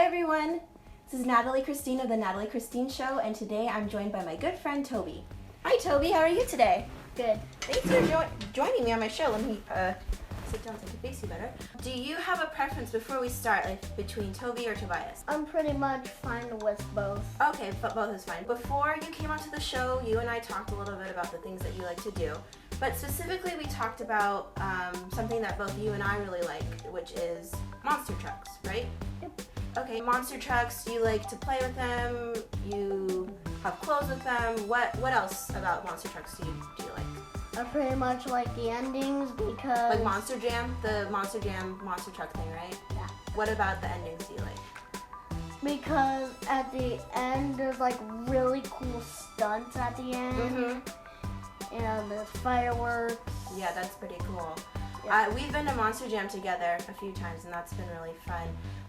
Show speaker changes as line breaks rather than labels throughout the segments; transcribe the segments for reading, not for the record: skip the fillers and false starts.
everyone, this is Natalie Krystine of the Natalie Krystine Show, and today I'm joined by my good friend Toby. Hi Toby, how are you today?
Good.
Thanks for joining me on my show. Let me sit down so I can face you better. Do you have a preference before we start, like between Toby or Tobias?
I'm pretty much fine with both.
Okay, but both is fine. Before you came onto the show, you and I talked a little bit about the things that you like to do. But specifically, we talked about something that both you and I really like, which is monster trucks, right?
Yep.
Okay, monster trucks, you like to play with them, you have clothes with them. What else about monster trucks do you like?
I pretty much like the endings because...
Like Monster Jam? The Monster Jam monster truck thing, right?
Yeah.
What about the endings do you like?
Because at the end, there's like really cool stunts at the end.
Mm-hmm.
And there's fireworks.
Yeah, that's pretty cool.
Yeah.
We've been to Monster Jam together a few times, and that's been really fun.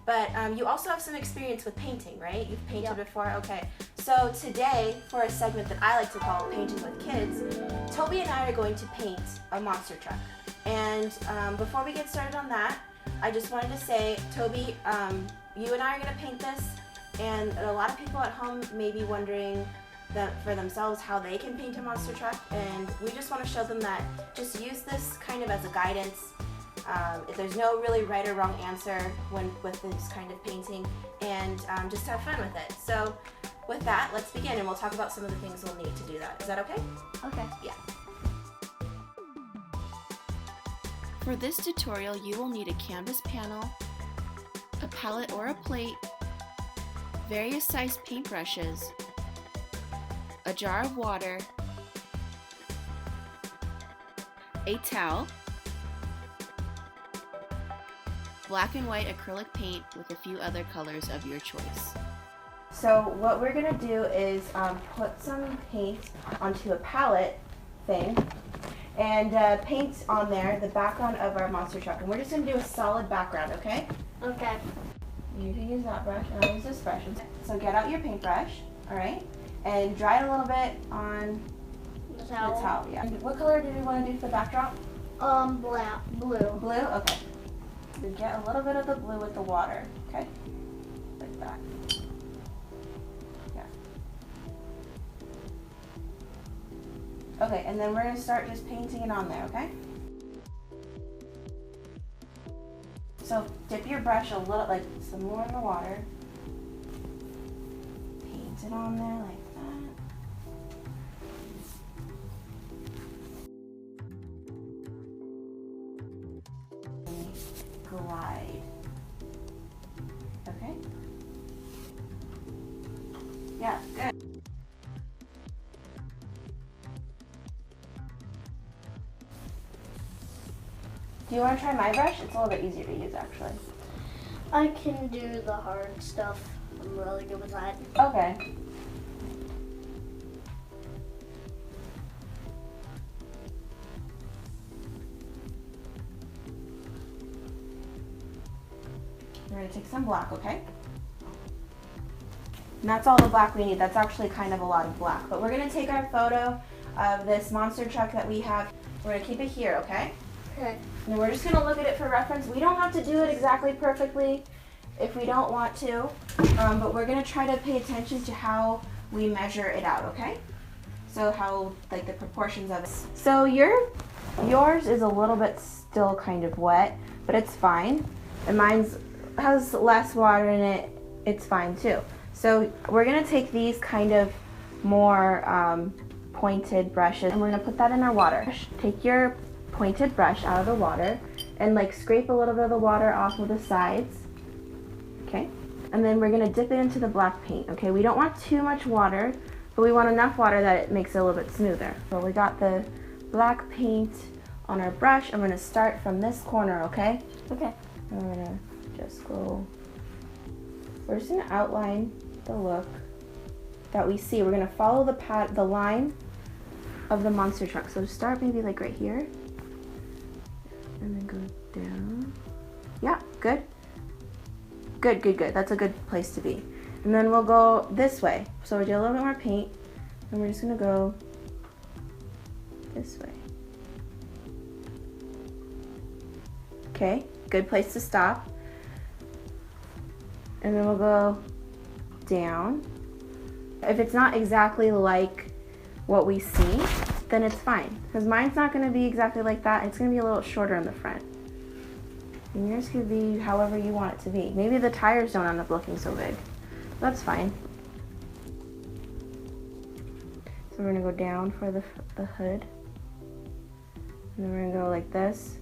But you also have some experience with painting, right? You've painted
Yep.
before? Okay. So today, for a segment that I like to call Painting with Kids, Toby and I are going to paint a monster truck. And before we get started on that, I just wanted to say, Toby, you and I are going to paint this, and a lot of people at home may be wondering for themselves how they can paint a monster truck, and we just want to show them that just use this kind of as a guidance. There's no really right or wrong answer with this kind of painting, and just have fun with it. So with that, let's begin, and we'll talk about some of the things we'll need to do that. Is that okay?
Okay.
Yeah.
For this tutorial, you will need a canvas panel, a palette or a plate, various sized paintbrushes, a jar of water, a towel, black and white acrylic paint with a few other colors of your choice.
So what we're going to do is put some paint onto a palette thing and paint on there the background of our monster truck. And we're just going to do a solid background, okay?
Okay.
You can use that brush, and I'll use this brush. So get out your paintbrush, all right? And dry it a little bit on
The towel.
the towel. Yeah. And what color do we want to do for the backdrop?
Black. Blue.
Blue? Okay. So get a little bit of the blue with the water, okay? Like that. Yeah. Okay, and then we're going to start just painting it on there, okay? So dip your brush a little, like some more in the water. Paint it on there like that. Glide. Okay? Yeah, good. Do you want to try my brush? It's a little bit easier to use, actually.
I can do the hard stuff. I'm really good with that.
Okay. We're going to take some black, okay? And that's all the black we need. That's actually kind of a lot of black. But we're going to take our photo of this monster truck that we have. We're going to keep it here, okay?
Okay.
And we're just going to look at it for reference. We don't have to do it exactly perfectly if we don't want to. But we're going to try to pay attention to how we measure it out, okay? So how, like, the proportions of it. So yours is a little bit still kind of wet, but it's fine. And mine's has less water in it, it's fine too. So we're gonna take these kind of more pointed brushes, and we're gonna put that in our water. Take your pointed brush out of the water and like scrape a little bit of the water off of the sides, okay? And then we're gonna dip it into the black paint, okay? We don't want too much water, but we want enough water that it makes it a little bit smoother. So we got the black paint on our brush. I'm gonna start from this corner, okay?
Okay.
And we're gonna just go, we're just gonna outline the look that we see. We're gonna follow the line of the monster truck. So start maybe like right here, and then go down. Yeah, good. Good, good, good. That's a good place to be. And then we'll go this way. So we do a little bit more paint, and we're just gonna go this way. Okay, good place to stop. And then we'll go down. If it's not exactly like what we see, then it's fine. Because mine's not gonna be exactly like that. It's gonna be a little shorter in the front. And yours could be however you want it to be. Maybe the tires don't end up looking so big. That's fine. So we're gonna go down for the hood. And then we're gonna go like this.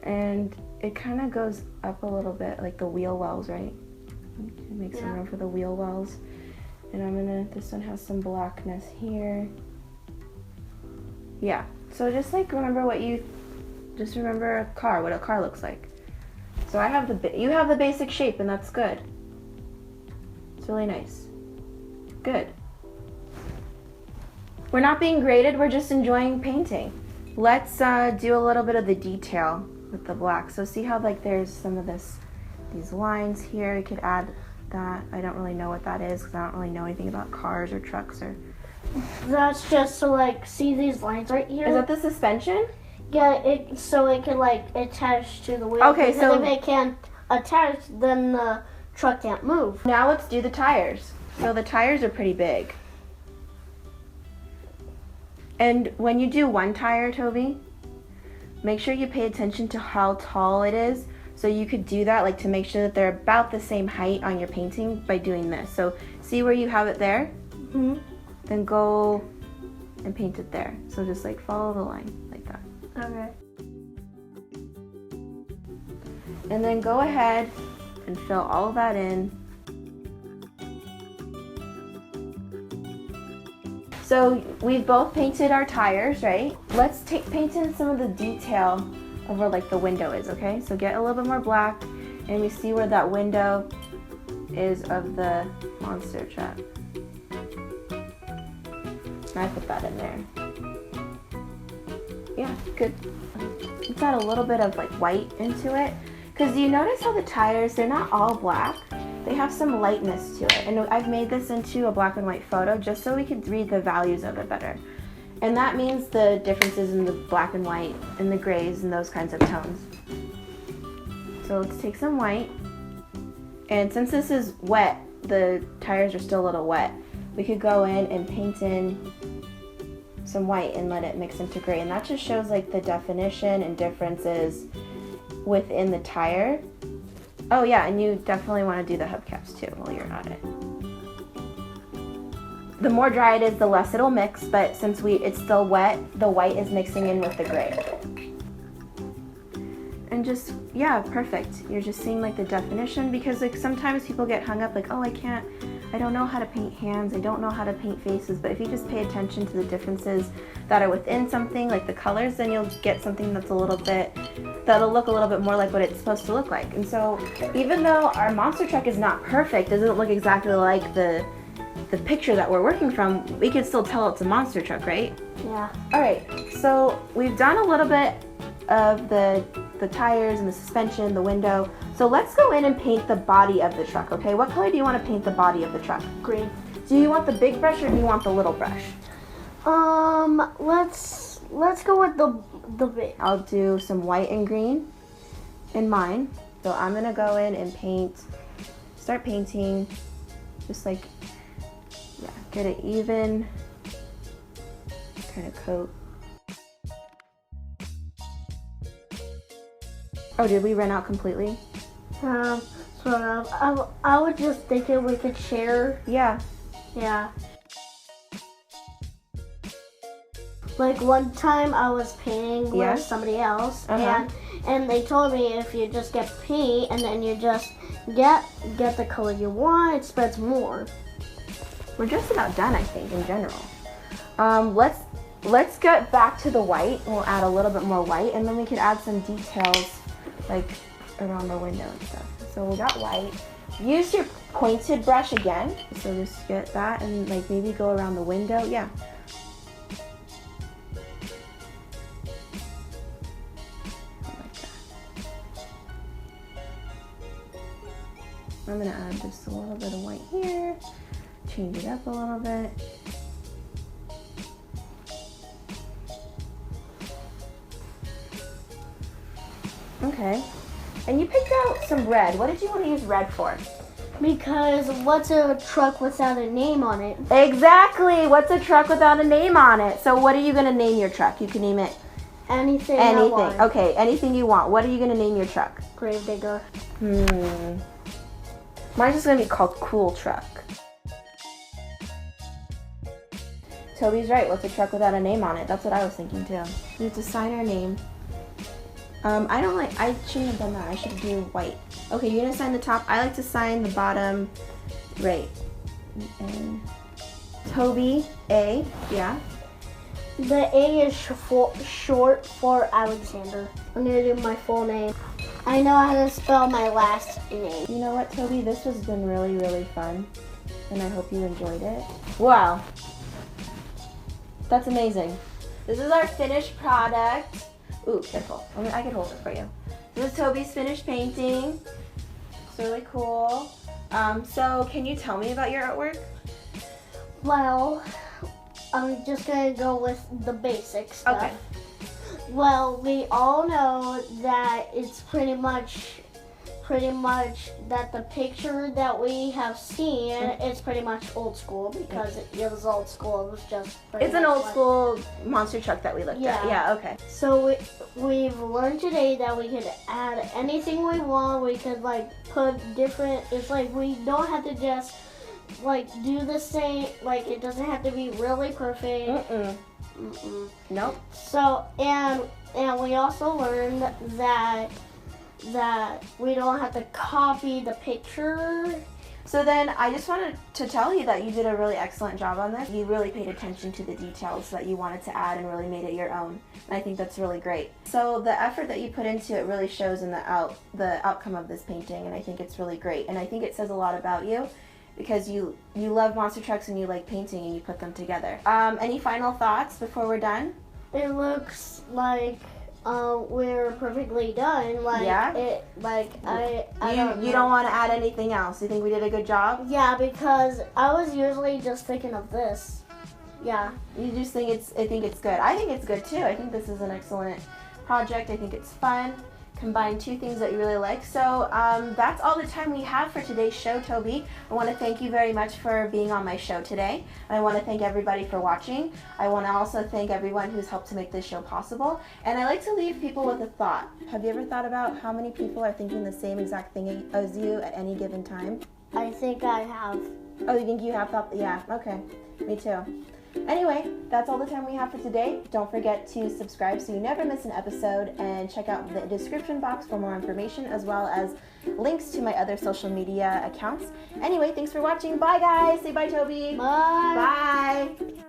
And it kind of goes up a little bit, like the wheel wells, right? Make some room for the wheel wells. And this one has some blackness here. Yeah, so just like remember a car, what a car looks like. So you have the basic shape, and that's good. It's really nice. Good. We're not being graded, we're just enjoying painting. Let's do a little bit of the detail with the black. So see how like there's some of these lines here. You could add that. I don't really know what that is because I don't really know anything about cars or trucks or.
That's just to like see these lines right here.
Is that the suspension?
Yeah, so it can like attach to the wheel.
Okay,
because
so
if it can't attach, then the truck can't move.
Now let's do the tires. So the tires are pretty big. And when you do one tire, Toby, make sure you pay attention to how tall it is. So you could do that, like to make sure that they're about the same height on your painting by doing this. So see where you have it there?
Mm-hmm.
Then go and paint it there. So just like follow the line like that.
Okay.
And then go ahead and fill all that in. So we've both painted our tires, right? Let's paint in some of the detail of where like the window is, okay? So get a little bit more black and we see where that window is of the monster truck. And I put that in there. Yeah, good. Let's add a little bit of like white into it. Because you notice how the tires, they're not all black. They have some lightness to it. And I've made this into a black and white photo just so we could read the values of it better. And that means the differences in the black and white and the grays and those kinds of tones. So let's take some white. And since this is wet, the tires are still a little wet, we could go in and paint in some white and let it mix into gray. And that just shows like the definition and differences within the tire. Oh yeah, and you definitely want to do the hubcaps too while you're at it. The more dry it is, the less it'll mix, but since it's still wet, the white is mixing in with the gray. And just, yeah, perfect. You're just seeing like the definition, because like sometimes people get hung up like, oh, I don't know how to paint hands, I don't know how to paint faces, but if you just pay attention to the differences that are within something, like the colors, then you'll get something that's that'll look a little bit more like what it's supposed to look like. And so even though our monster truck is not perfect, doesn't look exactly like the picture that we're working from, we can still tell it's a monster truck, right?
Yeah.
All right, so we've done a little bit of the tires and the suspension, the window. So let's go in and paint the body of the truck, okay? What color do you want to paint the body of the truck?
Green.
Do you want the big brush or do you want the little brush?
Let's go with the big.
I'll do some white and green in mine. So I'm gonna go in and start painting, just like, yeah, get an even kind of coat. Oh, did we run out completely?
Sort of. I was just thinking we could share.
Yeah.
Yeah. Like one time I was painting with somebody else, and they told me if you just get paint and then you just get the color you want, it spreads more.
We're just about done, I think, in general. Let's get back to the white. We'll add a little bit more white, and then we could add some details like around the window and stuff. So we got white. Use your pointed brush again. So just get that and like maybe go around the window. Yeah. Like that. I'm gonna add just a little bit of white here. Change it up a little bit. Okay, And you picked out some red. What did you want to use red for?
Because what's a truck without a name on it?
Exactly. What's a truck without a name on it? So what are you going to name your truck? You can name it
anything. I want.
Okay, anything you want. What are you going to name your truck?
Gravedigger.
Mine's just going to be called Cool Truck. Toby's right. What's a truck without a name on it? That's what I was thinking too. We have to sign our name. I shouldn't have done that. I should do white. Okay, you're gonna sign the top. I like to sign the bottom right. And Toby A, yeah.
The A is short for Alexander. I'm gonna do my full name. I know how to spell my last name.
You know what, Toby? This has been really, really fun. And I hope you enjoyed it. Wow. That's amazing. This is our finished product. Ooh, careful. I can hold it for you. This is Toby's finished painting. It's really cool. So can you tell me about your artwork?
Well, I'm just gonna go with the basic stuff.
Okay.
Well, we all know that it's pretty much that the picture that we have seen is pretty much old school because it was old school. It was just
it's an old school monster truck that we looked at. Yeah, okay.
So we've learned today that we could add anything we want. We could like put different, it's like we don't have to just like do the same, like it doesn't have to be really perfect.
Nope.
So, and we also learned that we don't have to copy the picture.
So then I just wanted to tell you that you did a really excellent job on this. You really paid attention to the details that you wanted to add and really made it your own. And I think that's really great. So the effort that you put into it really shows in the outcome of this painting, and I think it's really great. And I think it says a lot about you because you love monster trucks and you like painting and you put them together. Any final thoughts before we're done?
It looks like we're perfectly done. Like,
yeah?
You
don't want to add anything else? You think we did a good job?
Yeah, because I was usually just thinking of this. Yeah.
You just think I think it's good. I think it's good too. I think this is an excellent project. I think it's fun. Combine two things that you really like. So that's all the time we have for today's show, Toby. I want to thank you very much for being on my show today. I want to thank everybody for watching. I want to also thank everyone who's helped to make this show possible. And I like to leave people with a thought. Have you ever thought about how many people are thinking the same exact thing as you at any given time?
I think I have.
Oh, you think you have thought? Yeah, okay. Me too. Anyway, that's all the time we have for today. Don't forget to subscribe so you never miss an episode, and check out the description box for more information as well as links to my other social media accounts. Anyway, thanks for watching. Bye guys. Say bye, Toby.
Bye.
Bye.